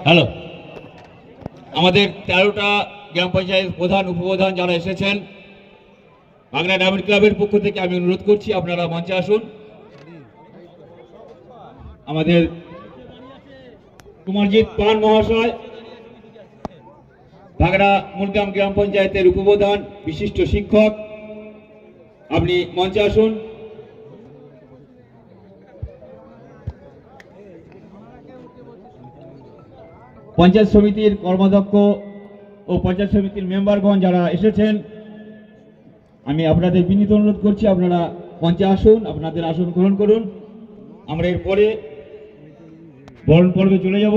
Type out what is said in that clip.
Hello, আমাদের 13টা গ্রাম পঞ্চায়েত প্রধান উপপ্রধান যারা এসেছেন বাংলা ডায়মন্ড ক্লাবের পক্ষ থেকে আমি অনুরোধ করছি আপনারা মঞ্চে আসুন। আমাদের কুমারজিৎ পান মহাশয় ভাগড়া মুলগ্রাম গ্রাম পঞ্চায়েতের উপপ্রধান বিশিষ্ট শিক্ষক, আপনি মঞ্চে আসুন। পঞ্চায়েত সমিতির কর্মাধ্যক্ষ ও পঞ্চায়েত সমিতির মেম্বারগণ যারা এসেছেন আমি আপনাদের বিনীত অনুরোধ করছি আপনারা মঞ্চে আসুন, আপনাদের আসন গ্রহণ করুন। আমরা এরপরে বরণ পর্বে চলে যাব।